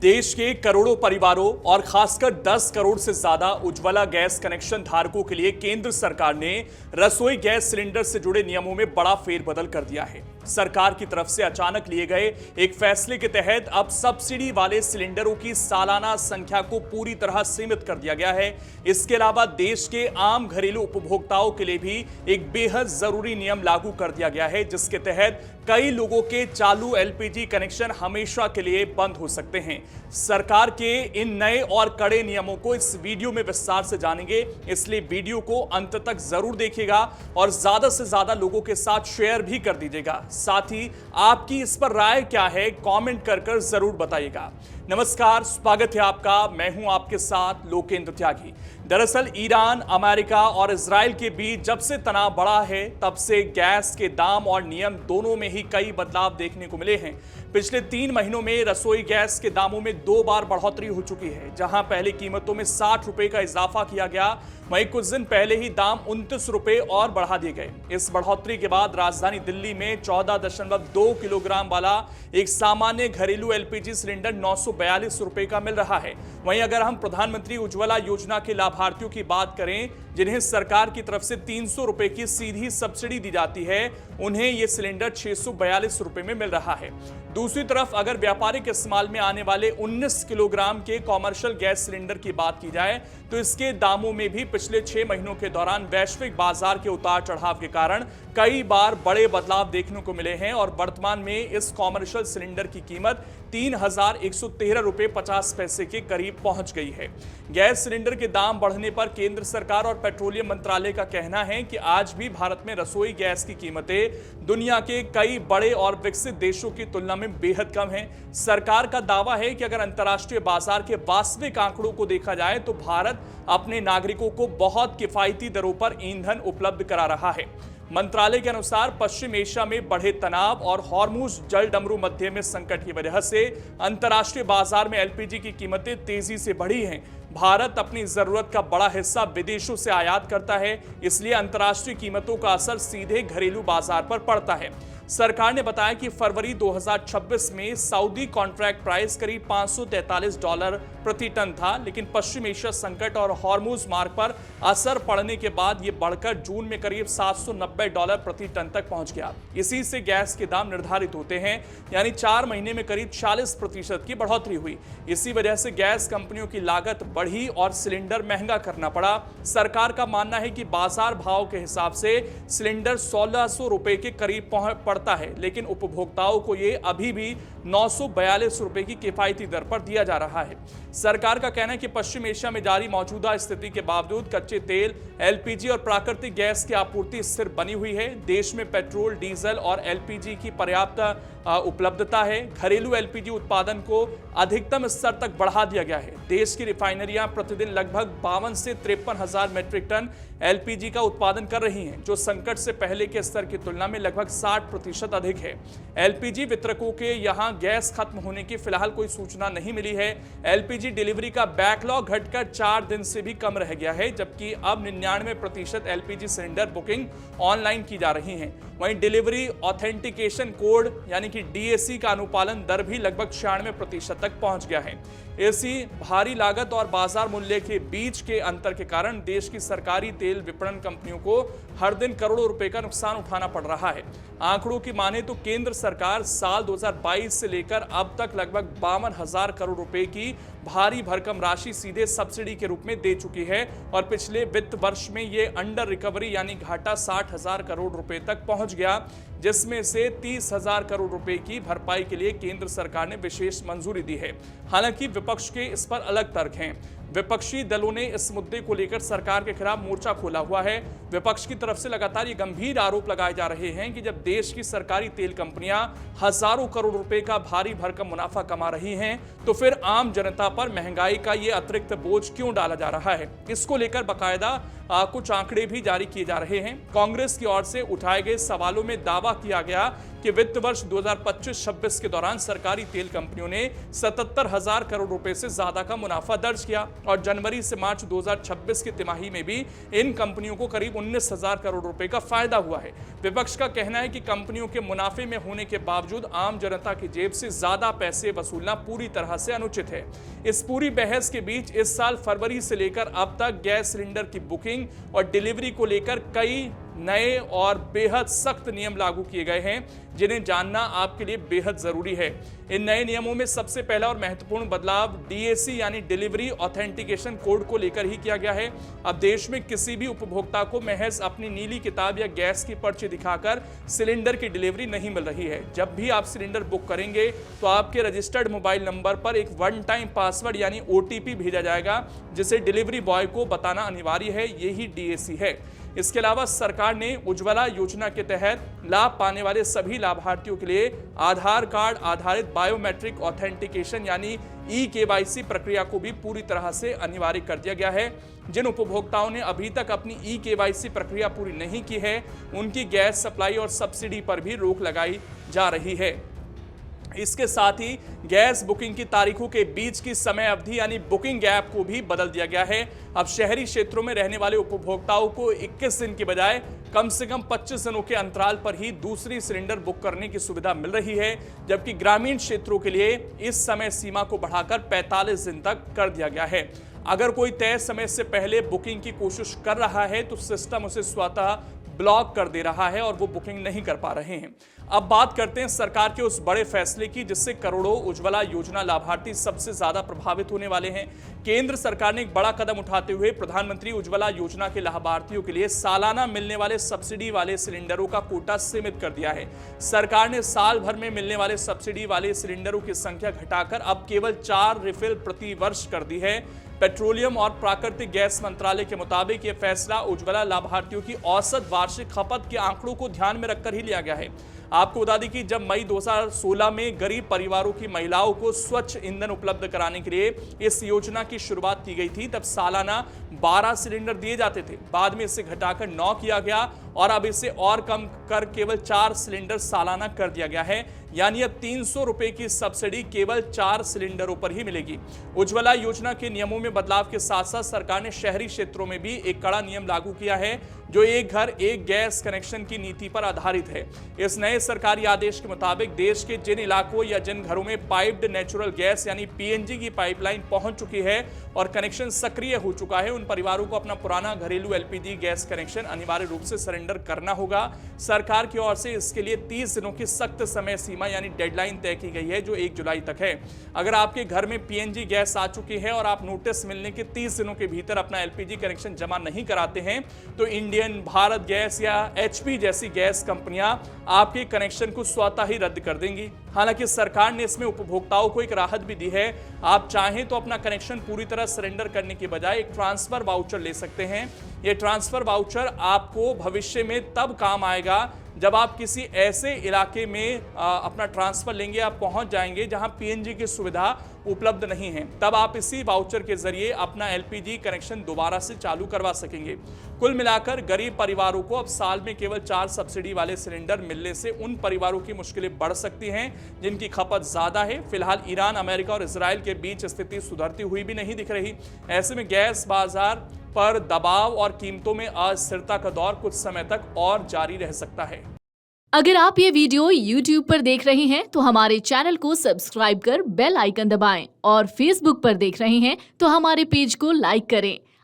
देश के करोड़ों परिवारों और खासकर 10 करोड़ से ज्यादा उज्ज्वला गैस कनेक्शन धारकों के लिए केंद्र सरकार ने रसोई गैस सिलेंडर से जुड़े नियमों में बड़ा फेरबदल कर दिया है। सरकार की तरफ से अचानक लिए गए एक फैसले के तहत अब सब्सिडी वाले सिलेंडरों की सालाना संख्या को पूरी तरह सीमित कर दिया गया है। इसके अलावा देश के आम घरेलू उपभोक्ताओं के लिए भी एक बेहद जरूरी नियम लागू कर दिया गया है, जिसके तहत कई लोगों के चालू एलपीजी कनेक्शन हमेशा के लिए बंद हो सकते हैं। सरकार के इन नए और कड़े नियमों को इस वीडियो में विस्तार से जानेंगे, इसलिए वीडियो को अंत तक जरूर देखिएगा और ज्यादा से ज्यादा लोगों के साथ शेयर भी कर दीजिएगा। साथ ही आपकी इस पर राय क्या है, कमेंट कर जरूर बताइएगा। नमस्कार, स्वागत है आपका। मैं हूं आपके साथ लोकेंद्र त्यागी। दरअसल ईरान, अमेरिका और इजराइल के बीच जब से तनाव बढ़ा है, तब से गैस के दाम और नियम दोनों में ही कई बदलाव देखने को मिले हैं। पिछले 3 महीनों में रसोई गैस के दामों में 2 बार बढ़ोतरी हो चुकी है। जहां पहले कीमतों में 60 रुपए का इजाफा किया गया, वहीं कुछ दिन पहले ही दाम 29 रुपए और बढ़ा दिए गए। इस बढ़ोतरी के बाद राजधानी दिल्ली में 14.2 किलोग्राम वाला एक सामान्य घरेलू एलपीजी सिलेंडर 942 रुपए का मिल रहा है। वहीं अगर हम प्रधानमंत्री उज्ज्वला योजना के लाभार्थियों की बात करें, जिन्हें सरकार की तरफ से 300 रुपए की सीधी सब्सिडी दी जाती है, उन्हें यह सिलेंडर 642 रुपए में मिल रहा है। दूसरी तरफ अगर व्यापारिक इस्तेमाल में आने वाले 19 किलोग्राम के कॉमर्शियल गैस सिलेंडर की बात की जाए, तो इसके दामों में भी पिछले 6 महीनों के दौरान वैश्विक बाजार के उतार चढ़ाव के कारण कई बार बड़े बदलाव देखने को मिले हैं और वर्तमान में इस कॉमर्शियल सिलेंडर की कीमत 3,113 रुपए 50 पैसे के करीब पहुंच गई है। गैस सिलेंडर के दाम बढ़ने पर केंद्र सरकार और पेट्रोलियम मंत्रालय का कहना है कि आज भी भारत में रसोई गैस की कीमतें दुनिया के कई बड़े और विकसित देशों की तुलना में बेहद कम है। सरकार का दावा है कि अगर अंतर्राष्ट्रीय बाजार के वास्तविक आंकड़ों को देखा जाए तो भारत अपने नागरिकों को बहुत किफायती दरों पर ईंधन उपलब्ध करा रहा है। मंत्रालय के अनुसार पश्चिम एशिया में बढ़े तनाव और हॉर्मुज जल डमरू मध्य में संकट की वजह से अंतर्राष्ट्रीय बाजार में एलपीजी की कीमतें तेजी से बढ़ी हैं। भारत अपनी जरूरत का बड़ा हिस्सा विदेशों से आयात करता है, इसलिए अंतर्राष्ट्रीय कीमतों का असर सीधे घरेलू बाजार पर पड़ता है। सरकार ने बताया कि फरवरी 2026 में सऊदी कॉन्ट्रैक्ट प्राइस करीब $543 प्रति टन था, लेकिन पश्चिम एशिया संकट और हॉर्मुज मार्ग पर असर पड़ने के बाद यह बढ़कर जून में करीब $790 प्रति टन तक पहुंच गया। इसी से गैस के दाम निर्धारित होते हैं, यानी 4 महीने में करीब 40% की बढ़ोतरी हुई। इसी वजह से गैस कंपनियों की लागत बढ़ी और सिलेंडर महंगा करना पड़ा। सरकार का मानना है कि बाजार भाव के हिसाब से सिलेंडर 1600 रुपए के करीब पड़ता है, लेकिन उपभोक्ताओं को ये अभी भी 942 रुपए की किफायती दर पर दिया जा रहा है। सरकार का कहना है कि पश्चिम एशिया में जारी मौजूदा स्थिति के बावजूद कच्चे तेल, एलपीजी और प्राकृतिक गैस की आपूर्ति स्थिर बनी हुई है। देश में पेट्रोल, डीजल और एलपीजी की पर्याप्त उपलब्धता है। घरेलू एलपीजी उत्पादन को अधिकतम स्तर तक बढ़ा दिया गया है। देश की रिफाइनरियां प्रतिदिन लगभग 52 से 53 हजार मैट्रिक टन एलपीजी का उत्पादन कर रही हैं, जो संकट से पहले के स्तर की तुलना में लगभग 60% अधिक है। एलपीजी वितरकों के यहां गैस खत्म होने की फिलहाल कोई सूचना नहीं मिली है। एलपीजी डिलीवरी का बैकलॉग घटकर 4 दिन से भी कम रह गया है, जबकि अब 99% एलपीजी सिलेंडर बुकिंग ऑनलाइन की जा रही है। वहीं डिलीवरी ऑथेंटिकेशन कोड यानी कि डीएसी का अनुपालन दर भी लगभग 96% तक पहुंच गया है। ऐसी भारी लागत और बाजार मूल्य के बीच के अंतर के कारण देश की सरकारी तेल विपणन कंपनियों को हर दिन करोड़ों रुपए का नुकसान उठाना पड़ रहा है। आंकड़ों की माने तो केंद्र सरकार साल 2022 से लेकर अब तक लगभग 52,000 करोड़ रुपए की भारी भरकम राशि सीधे सब्सिडी के रूप में दे चुकी है और पिछले वित्त वर्ष में ये अंडर रिकवरी यानी घाटा 60,000 करोड़ रुपए तक पहुंच गया, जिसमें से 30,000 करोड़ रुपए की भरपाई के लिए केंद्र सरकार ने विशेष मंजूरी दी है। हालांकि विपक्ष के इस पर अलग तर्क हैं। विपक्षी दलों ने इस मुद्दे को लेकर सरकार के खिलाफ मोर्चा खोला हुआ है। विपक्ष की तरफ से लगातार ये गंभीर आरोप लगाए जा रहे हैं कि जब देश की सरकारी तेल कंपनियां हजारों करोड़ रुपए का भारी भरकम मुनाफा कमा रही हैं, तो फिर आम जनता पर महंगाई का ये अतिरिक्त बोझ क्यों डाला जा रहा है। इसको लेकर बाकायदा कुछ आंकड़े भी जारी किए जा रहे हैं। कांग्रेस की ओर से उठाए गए सवालों में दावा किया गया कि वित्त वर्ष 2025-26 के दौरान सरकारी तेल कंपनियों ने 77,000 करोड़ रुपए से ज्यादा का मुनाफा दर्ज किया और जनवरी से मार्च 2026 की तिमाही में भी इन कंपनियों को करीब 19,000 करोड़ रुपए का फायदा हुआ है। विपक्ष का कहना है कि कंपनियों के मुनाफे में होने के बावजूद आम जनता की जेब से ज्यादा पैसे वसूलना पूरी तरह से अनुचित है। इस पूरी बहस के बीच इस साल फरवरी से लेकर अब तक गैस सिलेंडर की बुकिंग और डिलीवरी को लेकर कई नए और बेहद सख्त नियम लागू किए गए हैं, जिन्हें जानना आपके लिए बेहद जरूरी है। इन नए नियमों में सबसे पहला और महत्वपूर्ण बदलाव डीएसी यानी डिलीवरी ऑथेंटिकेशन कोड को लेकर ही किया गया है। अब देश में किसी भी उपभोक्ता को महज अपनी नीली किताब या गैस की पर्ची दिखाकर सिलेंडर की डिलीवरी नहीं मिल रही है। जब भी आप सिलेंडर बुक करेंगे तो आपके रजिस्टर्ड मोबाइल नंबर पर एक वन टाइम पासवर्ड यानी ओटीपी भेजा जाएगा, जिसे डिलीवरी बॉय को बताना अनिवार्य है। यही डीएसी है। इसके अलावा सरकार ने उज्ज्वला योजना के तहत लाभ पाने वाले सभी लाभार्थियों के लिए आधार कार्ड आधारित बायोमेट्रिक ऑथेंटिकेशन यानी ई-केवाईसी प्रक्रिया को भी पूरी तरह से अनिवार्य कर दिया गया है। जिन उपभोक्ताओं ने अभी तक अपनी ई-केवाईसी प्रक्रिया पूरी नहीं की है, उनकी गैस सप्लाई और सब्सिडी पर भी रोक लगाई जा रही है। इसके साथ ही गैस बुकिंग की तारीखों के बीच की समय अवधि यानी बुकिंग गैप को भी बदल दिया गया है। अब शहरी क्षेत्रों में रहने वाले उपभोक्ताओं को 21 दिन की बजाय कम से कम 25 दिनों के अंतराल पर ही दूसरी सिलेंडर बुक करने की सुविधा मिल रही है, जबकि ग्रामीण क्षेत्रों के लिए इस समय सीमा को बढ़ाकर 45 दिन तक कर दिया गया है। अगर कोई तय समय से पहले बुकिंग की कोशिश कर रहा है तो सिस्टम उसे स्वतः ब्लॉक कर दे रहा है और वो बुकिंग नहीं कर पा रहे हैं। अब बात करते हैं सरकार के उस बड़े फैसले की जिससे करोड़ों उज्ज्वला योजना लाभार्थी सबसे ज्यादा प्रभावित होने वाले हैं। केंद्र सरकार ने एक बड़ा कदम उठाते हुए प्रधानमंत्री उज्ज्वला योजना के लाभार्थियों के लिए सालाना मिलने वाले सब्सिडी वाले सिलेंडरों का कोटा सीमित कर दिया है। सरकार ने साल भर में मिलने वाले सब्सिडी वाले सिलेंडरों की संख्या घटाकर अब केवल 4 रिफिल प्रति वर्ष कर दी है। पेट्रोलियम और प्राकृतिक गैस मंत्रालय के मुताबिक यह फैसला उज्ज्वला लाभार्थियों की औसत वार्षिक खपत के आंकड़ों को ध्यान में रखकर ही लिया गया है। आपको बता दें कि जब मई 2016 में गरीब परिवारों की महिलाओं को स्वच्छ ईंधन उपलब्ध कराने के लिए इस योजना की शुरुआत की गई थी, तब सालाना 12 सिलेंडर दिए जाते थे। बाद में इसे घटाकर 9 किया गया और अब इसे और कम कर केवल 4 सिलेंडर सालाना कर दिया गया है। यानी अब 300 रुपए की सब्सिडी केवल 4 सिलेंडरों पर ही मिलेगी। उज्ज्वला योजना के नियमों में बदलाव के साथ साथ सरकार ने शहरी क्षेत्रों में भी एक कड़ा नियम लागू किया है, जो एक घर एक गैस कनेक्शन की नीति पर आधारित है। इस नए सरकारी आदेश के मुताबिक देश के जिन इलाकों या जिन घरों में पाइप्ड नेचुरल गैस यानी पीएनजी की पाइपलाइन पहुंच चुकी है और कनेक्शन सक्रिय हो चुका है, उन परिवारों को अपना पुराना घरेलू एलपीजी गैस कनेक्शन अनिवार्य रूप से सरेंडर करना होगा। सरकार की ओर से इसके लिए 30 दिनों की सख्त समय सीमा यानी डेडलाइन तय की गई है, जो 1 जुलाई तक है। अगर आपके घर में पीएनजी गैस आ चुकी है और आप नोटिस मिलने के 30 दिनों के भीतर अपना एलपीजी कनेक्शन जमा नहीं कराते हैं, तो इंडियन, भारत गैस या एचपी जैसी गैस कंपनियां आपके कनेक्शन को स्वतः ही रद्द कर देंगी। हालांकि सरकार ने इसमें उपभोक्ताओं को एक राहत भी दी है। आप चाहें तो अपना कनेक्शन पूरी तरह सरेंडर करने के बजाय एक ट्रांसफर वाउचर ले सकते हैं। ये ट्रांसफर वाउचर आपको भविष्य में तब काम आएगा जब आप किसी ऐसे इलाके में अपना ट्रांसफर लेंगे, आप पहुंच जाएंगे जहां पीएनजी की सुविधा उपलब्ध नहीं है। तब आप इसी वाउचर के जरिए अपना एलपीजी कनेक्शन दोबारा से चालू करवा सकेंगे। कुल मिलाकर गरीब परिवारों को अब साल में केवल 4 सब्सिडी वाले सिलेंडर मिलने से उन परिवारों की मुश्किलें बढ़ सकती हैं जिनकी खपत ज्यादा है। फिलहाल ईरान, अमेरिका और इजराइल के बीच स्थिति सुधरती हुई भी नहीं दिख रही। ऐसे में गैस बाजार पर दबाव और कीमतों में अस्थिरता का दौर कुछ समय तक और जारी रह सकता है। अगर आप ये वीडियो YouTube पर देख रहे हैं तो हमारे चैनल को सब्सक्राइब कर बेल आइकन दबाएं और Facebook पर देख रहे हैं तो हमारे पेज को लाइक करें।